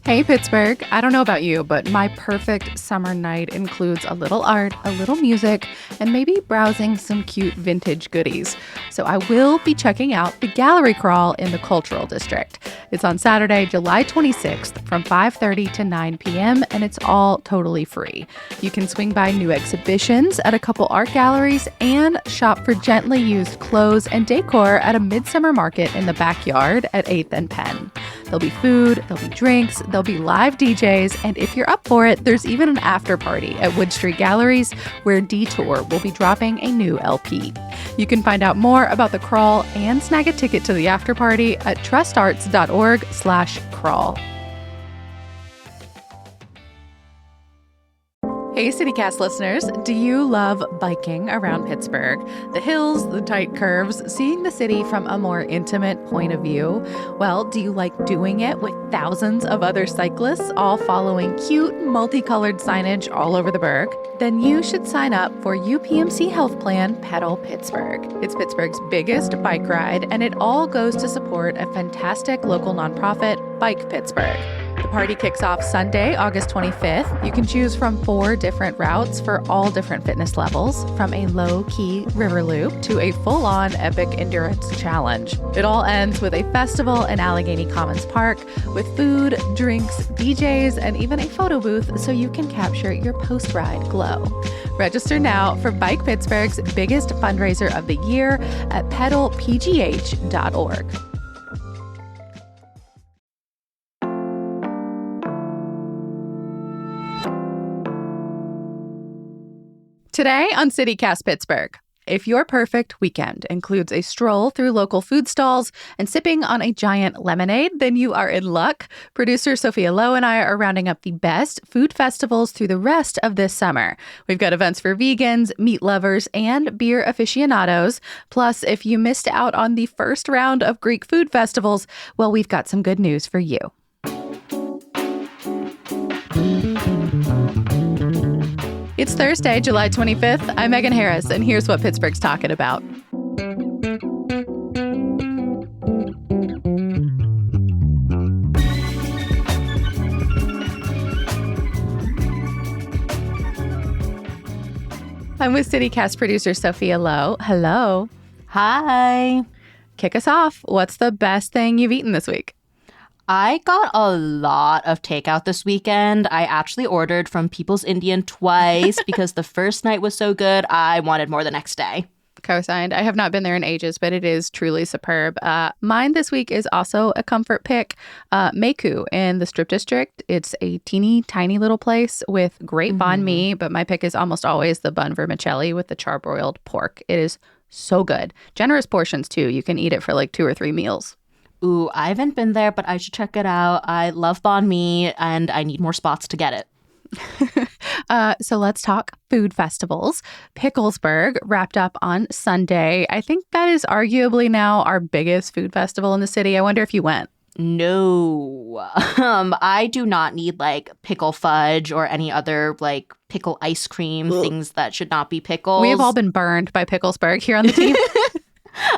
Hey, Pittsburgh. I don't know about you, but my perfect summer night includes a little art, a little music, and maybe browsing some cute vintage goodies. So I will be checking out the gallery crawl in the Cultural District. It's on Saturday, July 26th from 5:30 to 9 p.m., and it's all totally free. You can swing by new exhibitions at a couple art galleries and shop for gently used clothes and decor at a midsummer market in the backyard at 8th and Penn. There'll be food, there'll be drinks, there'll be live DJs, and if you're up for it, there's even an after party at Wood Street Galleries where Detour will be dropping a new LP. You can find out more about the crawl and snag a ticket to the after party at trustarts.org/crawl. Hey, CityCast listeners, do you love biking around Pittsburgh? The hills, the tight curves, seeing the city from a more intimate point of view? Well, do you like doing it with thousands of other cyclists all following cute, multicolored signage all over the burg? Then you should sign up for UPMC Health Plan Pedal Pittsburgh. It's Pittsburgh's biggest bike ride, and it all goes to support a fantastic local nonprofit, Bike Pittsburgh. The party kicks off Sunday, August 25th. You can choose from 4 different routes for all different fitness levels, from a low-key river loop to a full-on epic endurance challenge. It all ends with a festival in Allegheny Commons Park with food, drinks, DJs, and even a photo booth so you can capture your post-ride glow. Register now for Bike Pittsburgh's biggest fundraiser of the year at pedalpgh.org. Today on CityCast Pittsburgh, if your perfect weekend includes a stroll through local food stalls and sipping on a giant lemonade, then you are in luck. Producer Sophia Lo and I are rounding up the best food festivals through the rest of this summer. We've got events for vegans, meat lovers, and beer aficionados. Plus, if you missed out on the first round of Greek food festivals, well, we've got some good news for you. It's Thursday, July 25th. I'm Megan Harris, and here's what Pittsburgh's talking about. I'm with CityCast producer Sophia Lo. Hello. Hi. Kick us off. What's the best thing you've eaten this week? I got a lot of takeout this weekend. I actually ordered from People's Indian twice because the first night was so good, I wanted more the next day. Co-signed. I have not been there in ages, but it is truly superb. Mine this week is also a comfort pick. Meku in the Strip District. It's a teeny tiny little place with great banh mi, but my pick is almost always the bun vermicelli with the charbroiled pork. It is so good. Generous portions too. You can eat it for like 2 or 3 meals. Ooh, I haven't been there, but I should check it out. I love banh mi, and I need more spots to get it. So let's talk food festivals. Picklesburgh wrapped up on Sunday. I think that is arguably now our biggest food festival in the city. I wonder if you went. No, I do not need like pickle fudge or any other like pickle ice cream, things that should not be pickles. We have all been burned by Picklesburgh here on the team.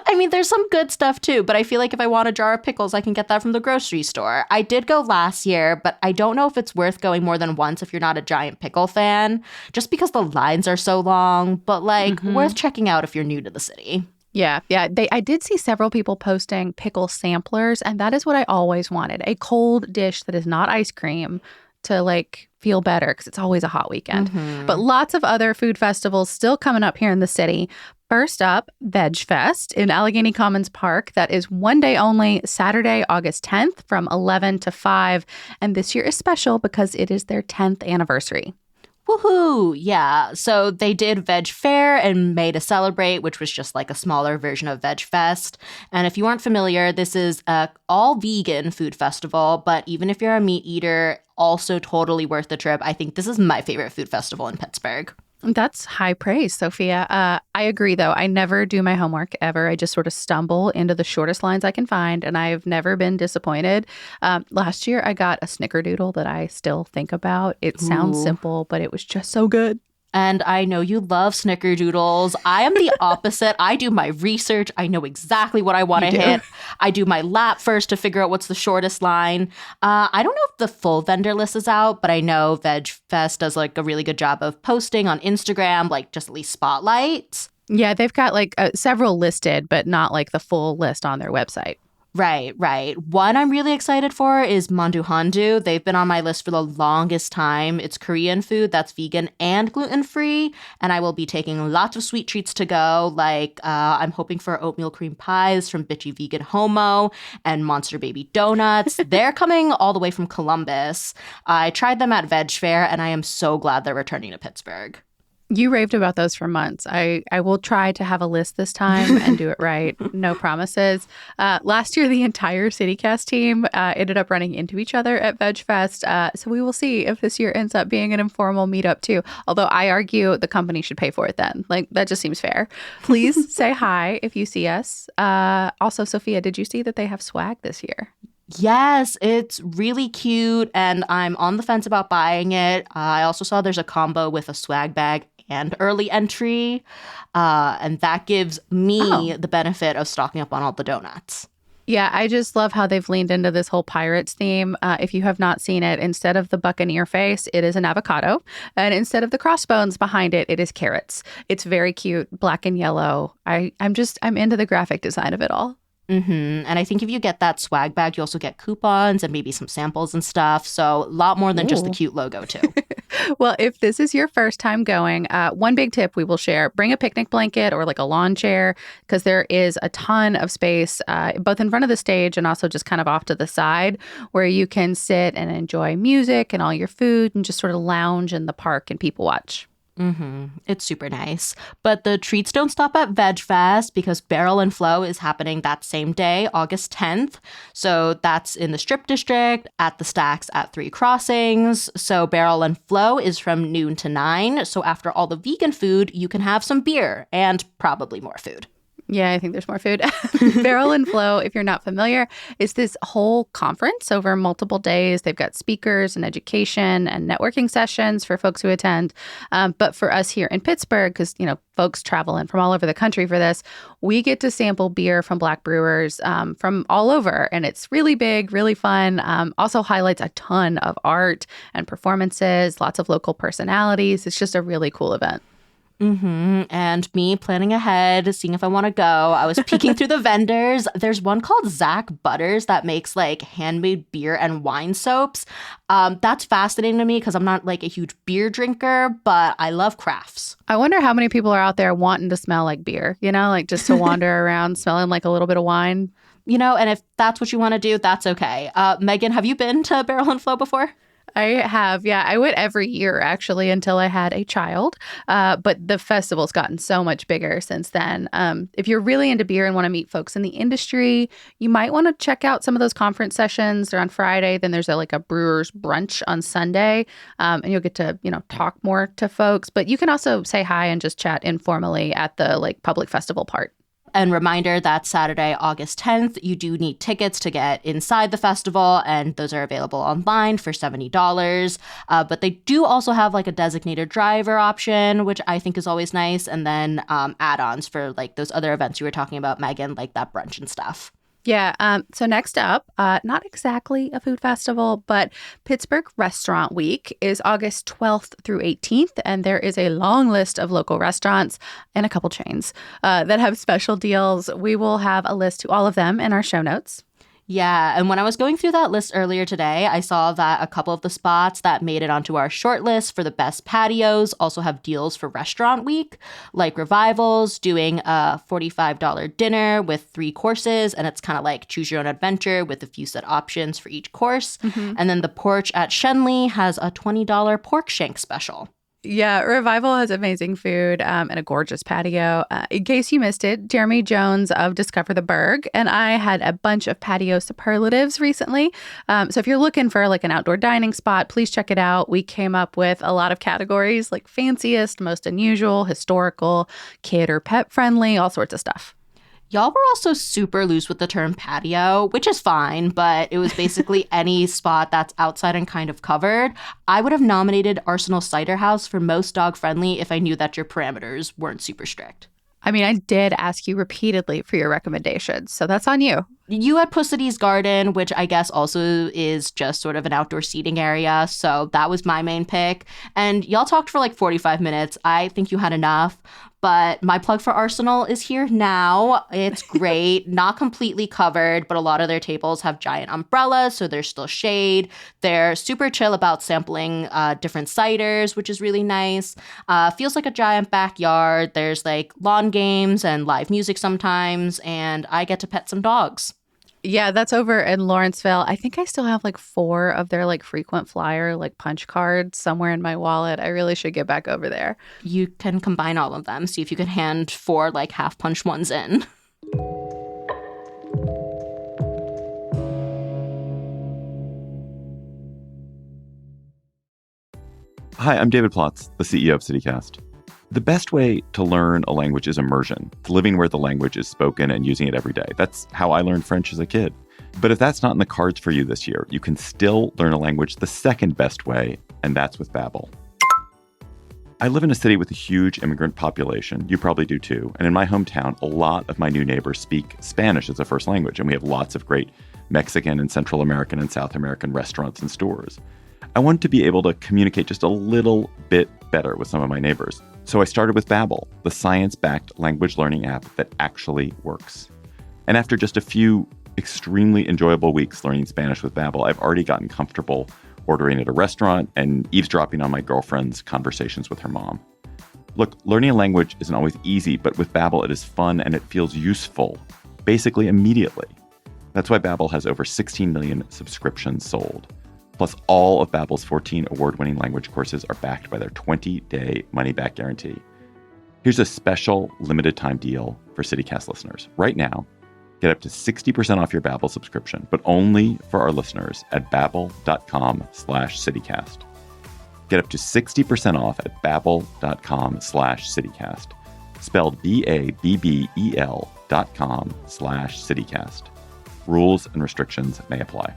I mean, there's some good stuff too, but I feel like if I want a jar of pickles, I can get that from the grocery store. I did go last year, but I don't know if it's worth going more than once if you're not a giant pickle fan, just because the lines are so long, but like worth checking out if you're new to the city. Yeah. I did see several people posting pickle samplers, and that is what I always wanted. A cold dish that is not ice cream to like feel better because it's always a hot weekend. But lots of other food festivals still coming up here in the city. First up, Veg Fest in Allegheny Commons Park. That is one day only, Saturday, August 10th from 11 to 5. And this year is special because it is their 10th anniversary. Woohoo! Yeah. So they did Veg Fair in May to celebrate, which was just like a smaller version of Veg Fest. And if you aren't familiar, this is a all vegan food festival. But even if you're a meat eater, also totally worth the trip. I think this is my favorite food festival in Pittsburgh. That's high praise, Sophia. I agree, though. I never do my homework ever. I just sort of stumble into the shortest lines I can find, and I've never been disappointed. Last year, I got a snickerdoodle that I still think about. It sounds simple, but it was just so good. And I know you love snickerdoodles. I am the opposite. I do my research. I know exactly what I want to hit. I do my lap first to figure out what's the shortest line. I don't know if the full vendor list is out, but I know Veg Fest does like a really good job of posting on Instagram, like just at least spotlights. Yeah, they've got like several listed, but not like the full list on their website. Right. One I'm really excited for is mandu handu. They've been on my list for the longest time. It's Korean food that's vegan and gluten-free, and I will be taking lots of sweet treats to go. Like I'm hoping for oatmeal cream pies from Bitchy Vegan Homo and Monster Baby Donuts. They're coming all the way from Columbus. I tried them at Veg Fair, and I am so glad they're returning to Pittsburgh. You raved about those for months. I will try to have a list this time and do it right. No promises. Last year, the entire CityCast team ended up running into each other at Veg Fest. So we will see if this year ends up being an informal meetup too. Although I argue the company should pay for it then. Like, that just seems fair. Please say hi if you see us. Also, Sophia, did you see that they have swag this year? Yes, it's really cute, and I'm on the fence about buying it. I also saw there's a combo with a swag bag and early entry, and that gives me the benefit of stocking up on all the donuts. Yeah, I just love how they've leaned into this whole Pirates theme. If you have not seen it, instead of the Buccaneer face, it is an avocado. And instead of the crossbones behind it, it is carrots. It's very cute, black and yellow. I'm into the graphic design of it all. And I think if you get that swag bag, you also get coupons and maybe some samples and stuff. So a lot more than just the cute logo, too. Well, if this is your first time going, one big tip we will share, bring a picnic blanket or like a lawn chair, because there is a ton of space, both in front of the stage and also just kind of off to the side, where you can sit and enjoy music and all your food and just sort of lounge in the park and people watch. It's super nice. But the treats don't stop at Veg Fest because Barrel and Flow is happening that same day, August 10th. So that's in the Strip District at the Stacks at 3 Crossings. So Barrel and Flow is from noon to 9. So after all the vegan food, you can have some beer and probably more food. Yeah, I think there's more food. Barrel and Flow, if you're not familiar, is this whole conference over multiple days. They've got speakers and education and networking sessions for folks who attend. But for us here in Pittsburgh, because, folks travel in from all over the country for this, we get to sample beer from Black brewers from all over. And it's really big, really fun. Also highlights a ton of art and performances, lots of local personalities. It's just a really cool event. And me planning ahead, seeing if I want to go. I was peeking through the vendors. There's one called Zach Butters that makes like handmade beer and wine soaps. That's fascinating to me because I'm not like a huge beer drinker, but I love crafts. I wonder how many people are out there wanting to smell like beer, like just to wander around smelling like a little bit of wine. And if that's what you want to do, that's okay. Megan, have you been to Barrel and Flow before? I have. Yeah, I went every year, actually, until I had a child. But the festival's gotten so much bigger since then. If you're really into beer and want to meet folks in the industry, you might want to check out some of those conference sessions. They're on Friday. Then there's a brewer's brunch on Sunday. And you'll get to, talk more to folks. But you can also say hi and just chat informally at the public festival part. And reminder, that's Saturday, August 10th. You do need tickets to get inside the festival, and those are available online for $70. But they do also have a designated driver option, which I think is always nice. And then add-ons for those other events you were talking about, Megan, like that brunch and stuff. Yeah. So next up, not exactly a food festival, but Pittsburgh Restaurant Week is August 12th through 18th. And there is a long list of local restaurants and a couple chains that have special deals. We will have a list to all of them in our show notes. Yeah, and when I was going through that list earlier today, I saw that a couple of the spots that made it onto our short list for the best patios also have deals for Restaurant Week, like Revival's doing a $45 dinner with 3 courses, and it's kind of like choose your own adventure with a few set options for each course. And then the Porch at Shenley has a $20 pork shank special. Yeah, Revival has amazing food and a gorgeous patio. In case you missed it, Jeremy Jones of Discover the Berg and I had a bunch of patio superlatives recently. So if you're looking for an outdoor dining spot, please check it out. We came up with a lot of categories like fanciest, most unusual, historical, kid or pet friendly, all sorts of stuff. Y'all were also super loose with the term patio, which is fine, but it was basically any spot that's outside and kind of covered. I would have nominated Arsenal Cider House for most dog friendly if I knew that your parameters weren't super strict. I mean, I did ask you repeatedly for your recommendations, so that's on you. You had Pussidy's Garden, which I guess also is just sort of an outdoor seating area. So that was my main pick. And y'all talked for like 45 minutes. I think you had enough. But my plug for Arsenal is here now. It's great. Not completely covered, but a lot of their tables have giant umbrellas, so there's still shade. They're super chill about sampling different ciders, which is really nice. Feels like a giant backyard. There's like lawn games and live music sometimes, and I get to pet some dogs. Yeah, that's over in Lawrenceville. I think I still have like 4 of their like frequent flyer like punch cards somewhere in my wallet. I really should get back over there. You can combine all of them. See if you can hand 4 like half punch ones in. Hi, I'm David Plotz, the CEO of CityCast. The best way to learn a language is immersion, living where the language is spoken and using it every day. That's how I learned French as a kid. But if that's not in the cards for you this year, you can still learn a language the second best way, and that's with Babbel. I live in a city with a huge immigrant population. You probably do too. And in my hometown, a lot of my new neighbors speak Spanish as a first language, and we have lots of great Mexican and Central American and South American restaurants and stores. I wanted to be able to communicate just a little bit better with some of my neighbors. So I started with Babbel, the science-backed language learning app that actually works. And after just a few extremely enjoyable weeks learning Spanish with Babbel, I've already gotten comfortable ordering at a restaurant and eavesdropping on my girlfriend's conversations with her mom. Look, learning a language isn't always easy, but with Babbel it is fun and it feels useful, basically immediately. That's why Babbel has over 16 million subscriptions sold. Plus, all of Babbel's 14 award-winning language courses are backed by their 20-day money-back guarantee. Here's a special limited-time deal for CityCast listeners. Right now, get up to 60% off your Babbel subscription, but only for our listeners at babbel.com/citycast. Get up to 60% off at babbel.com/citycast. Spelled BABBEL.com/citycast. Rules and restrictions may apply.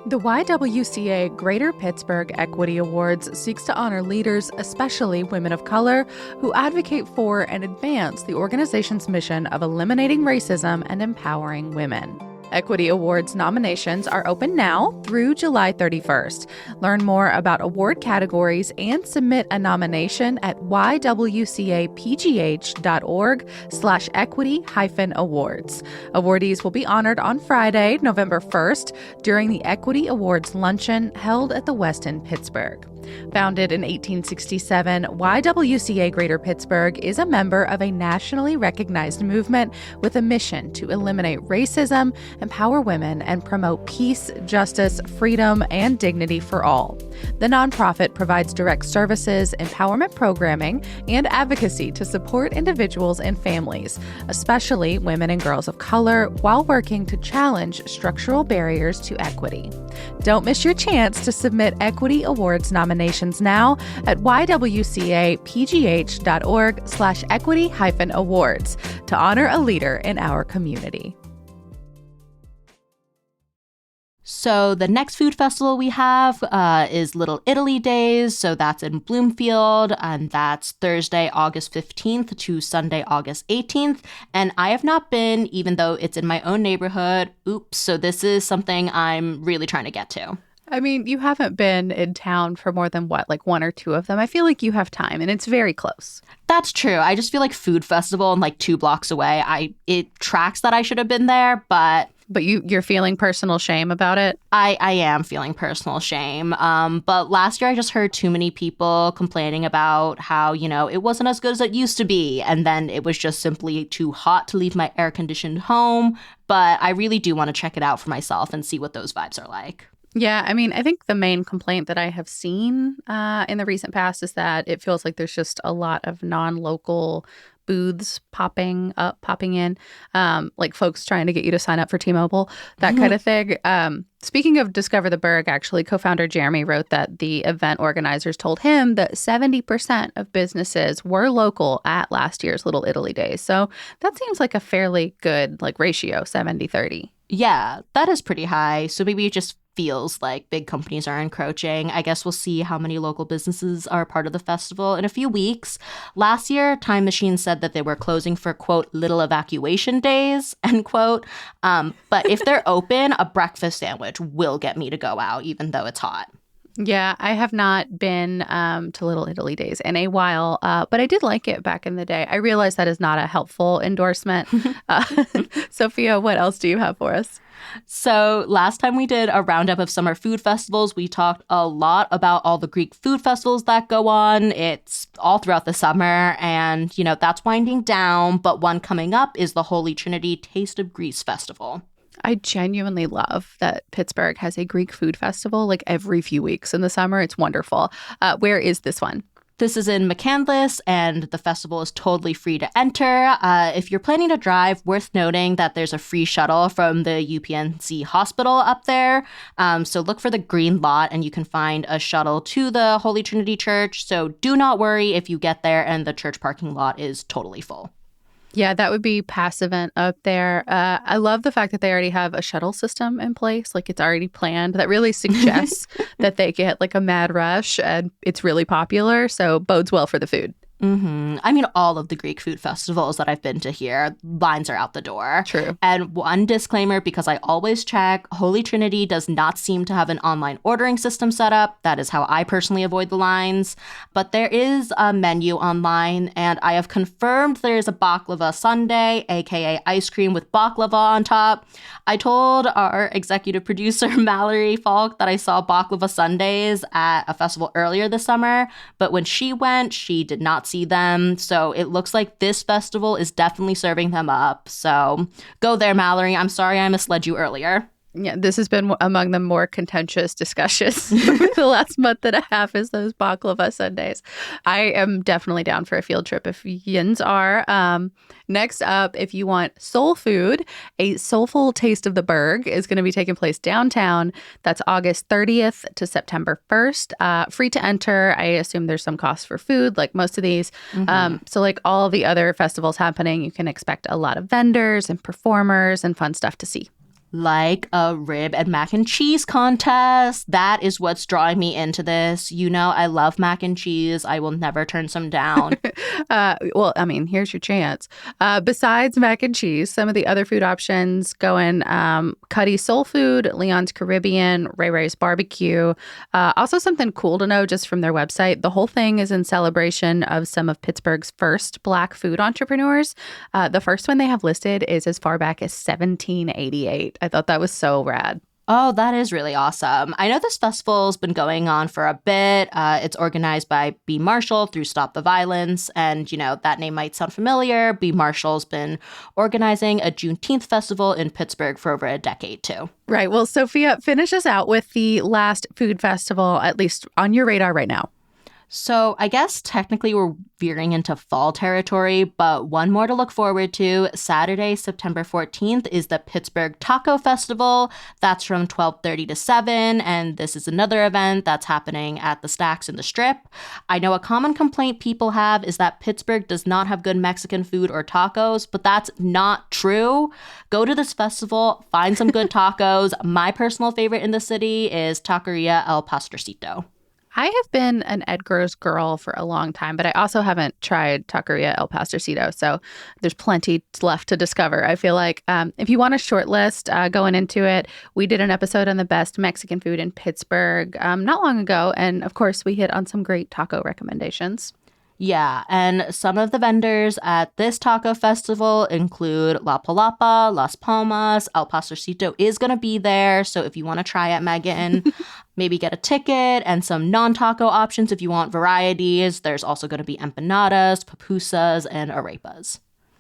The YWCA Greater Pittsburgh Equity Awards seeks to honor leaders, especially women of color, who advocate for and advance the organization's mission of eliminating racism and empowering women. Equity Awards nominations are open now through July 31st. Learn more about award categories and submit a nomination at ywcapgh.org/equity-awards. Awardees will be honored on Friday, November 1st, during the Equity Awards luncheon held at the Westin Pittsburgh. Founded in 1867, YWCA Greater Pittsburgh is a member of a nationally recognized movement with a mission to eliminate racism, empower women, and promote peace, justice, freedom, and dignity for all. The nonprofit provides direct services, empowerment programming, and advocacy to support individuals and families, especially women and girls of color, while working to challenge structural barriers to equity. Don't miss your chance to submit Equity Awards nominations now at ywcapgh.org/equity-awards to honor a leader in our community. So the next food festival we have is Little Italy Days. So that's in Bloomfield, and that's Thursday, August 15th to Sunday, August 18th. And I have not been, even though it's in my own neighborhood. Oops. So this is something I'm really trying to get to. I mean, you haven't been in town for more than like 1 or 2 of them. I feel like you have time, and it's very close. That's true. I just feel like food festival and like 2 blocks away. It tracks that I should have been there, but you're feeling personal shame about it? I am feeling personal shame. But last year I just heard too many people complaining about how, it wasn't as good as it used to be. And then it was just simply too hot to leave my air-conditioned home. But I really do want to check it out for myself and see what those vibes are like. Yeah, I mean, I think the main complaint that I have seen in the recent past is that it feels like there's just a lot of non-local booths popping in, like folks trying to get you to sign up for T-Mobile, that kind of thing. Speaking of Discover the Berg, actually, co-founder Jeremy wrote that the event organizers told him that 70% of businesses were local at last year's Little Italy Days. So that seems like a fairly good ratio, 70-30. Yeah, that is pretty high. So maybe it just feels like big companies are encroaching. I guess we'll see how many local businesses are part of the festival in a few weeks. Last year, Time Machine said that they were closing for, quote, little evacuation days, end quote. But if they're open, a breakfast sandwich will get me to go out, even though it's hot. Yeah, I have not been to Little Italy Days in a while, but I did like it back in the day. I realize that is not a helpful endorsement. Sophia, what else do you have for us? So last time we did a roundup of summer food festivals, we talked a lot about all the Greek food festivals that go on. It's all throughout the summer and, that's winding down. But one coming up is the Holy Trinity Taste of Greece Festival. I genuinely love that Pittsburgh has a Greek food festival every few weeks in the summer. It's wonderful. Where is this one? This is in McCandless, and the festival is totally free to enter. If you're planning to drive, worth noting that there's a free shuttle from the UPNC hospital up there. So look for the green lot, and you can find a shuttle to the Holy Trinity Church. So do not worry if you get there and the church parking lot is totally full. Yeah, that would be past event up there. I love the fact that they already have a shuttle system in place. It's already planned. That really suggests that they get a mad rush and it's really popular. So bodes well for the food. Mm-hmm. I mean, all of the Greek food festivals that I've been to here, lines are out the door. True. And one disclaimer, because I always check, Holy Trinity does not seem to have an online ordering system set up. That is how I personally avoid the lines. But there is a menu online, and I have confirmed there is a baklava sundae, aka ice cream with baklava on top. I told our executive producer, Mallory Falk, that I saw baklava sundaes at a festival earlier this summer. But when she went, she did not see them. So it looks like this festival is definitely serving them up. So go there, Mallory. I'm sorry I misled you earlier. Yeah, this has been among the more contentious discussions over the last month and a half is those baklava sundaes. I am definitely down for a field trip if yins are. Next up, if you want soul food, a soulful taste of the Berg is going to be taking place downtown. That's August 30th to September 1st. Free to enter. I assume there's some cost for food, like most of these. So all the other festivals happening, you can expect a lot of vendors and performers and fun stuff to see. Like a rib and mac and cheese contest. That is what's drawing me into this. I love mac and cheese. I will never turn some down. Well, I mean, here's your chance. Besides mac and cheese, some of the other food options going Cuddy's Soul Food, Leon's Caribbean, Ray Ray's Barbecue. Also something cool to know just from their website. The whole thing is in celebration of some of Pittsburgh's first Black food entrepreneurs. The first one they have listed is as far back as 1788. I thought that was so rad. Oh, that is really awesome. I know this festival's been going on for a bit. It's organized by B. Marshall through Stop the Violence. And, that name might sound familiar. B. Marshall's been organizing a Juneteenth festival in Pittsburgh for over a decade, too. Right. Well, Sophia, finish us out with the last food festival, at least on your radar right now. So I guess technically we're veering into fall territory, but one more to look forward to. Saturday, September 14th is the Pittsburgh Taco Festival. That's from 12:30 to 7, and this is another event that's happening at the Stacks in the Strip. I know a common complaint people have is that Pittsburgh does not have good Mexican food or tacos, but that's not true. Go to this festival, find some good tacos. My personal favorite in the city is Taqueria El Pastorcito. I have been an Edgar's girl for a long time, but I also haven't tried Taqueria El Pastorcito, so there's plenty left to discover. I feel like if you want a short list going into it, we did an episode on the best Mexican food in Pittsburgh not long ago, and of course we hit on some great taco recommendations. Yeah, and some of the vendors at this taco festival include La Palapa, Las Palmas, El Pastorcito is going to be there, so if you want to try it, Megan, maybe get a ticket and some non-taco options if you want varieties. There's also going to be empanadas, pupusas, and arepas.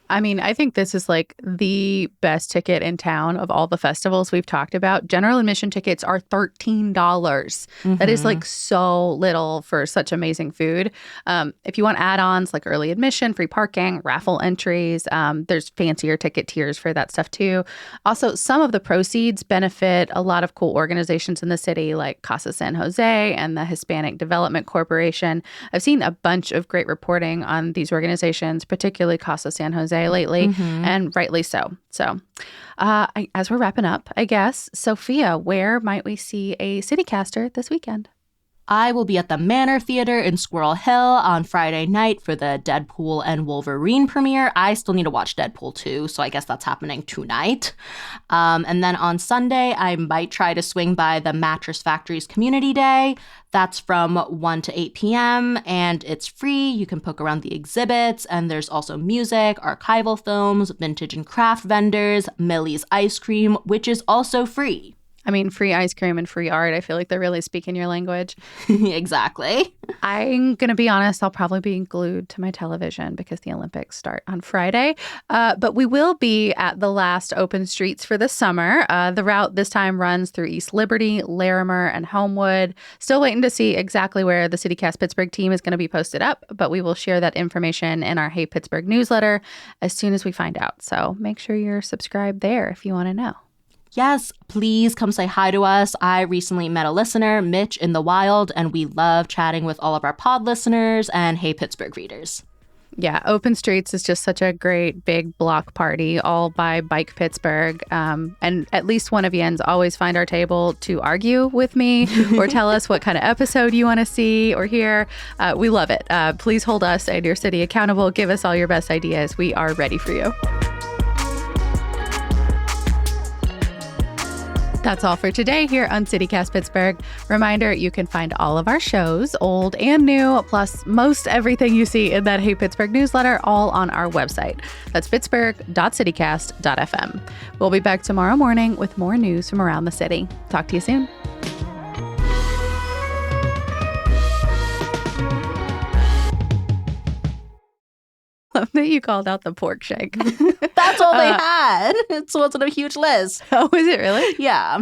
I mean, I think this is like the best ticket in town of all the festivals we've talked about. General admission tickets are $13. That is like so little for such amazing food. If you want add-ons like early admission, free parking, raffle entries, there's fancier ticket tiers for that stuff too. Also, some of the proceeds benefit a lot of cool organizations in the city like Casa San Jose and the Hispanic Development Corporation. I've seen a bunch of great reporting on these organizations, particularly Casa San Jose lately, and rightly so. So as we're wrapping up, I guess, Sophia, where might we see a CityCaster this weekend? I will be at the Manor Theater in Squirrel Hill on Friday night for the Deadpool and Wolverine premiere. I still need to watch Deadpool 2, so I guess that's happening tonight. And then on Sunday, I might try to swing by the Mattress Factory's Community Day. That's from 1 to 8 p.m., and it's free. You can poke around the exhibits, and there's also music, archival films, vintage and craft vendors, Millie's Ice Cream, which is also free. I mean, free ice cream and free art. I feel like they're really speaking your language. Exactly. I'm going to be honest, I'll probably be glued to my television because the Olympics start on Friday. But we will be at the last open streets for the summer. The route this time runs through East Liberty, Larimer, and Homewood. Still waiting to see exactly where the CityCast Pittsburgh team is going to be posted up, but we will share that information in our Hey Pittsburgh newsletter as soon as we find out. So make sure you're subscribed there if you want to know. Yes, please come say hi to us. I recently met a listener, Mitch, in the wild, and we love chatting with all of our pod listeners and Hey Pittsburgh readers. Yeah, Open Streets is just such a great big block party, all by Bike Pittsburgh. And at least one of yous always find our table to argue with me or tell us what kind of episode you want to see or hear. We love it. Please hold us and your city accountable. Give us all your best ideas. We are ready for you. That's all for today here on CityCast Pittsburgh. Reminder, you can find all of our shows, old and new, plus most everything you see in that Hey Pittsburgh newsletter, all on our website. That's pittsburgh.citycast.fm. We'll be back tomorrow morning with more news from around the city. Talk to you soon. Love that you called out the pork shank. That's all they had. It wasn't a huge list. Oh, is it really? Yeah.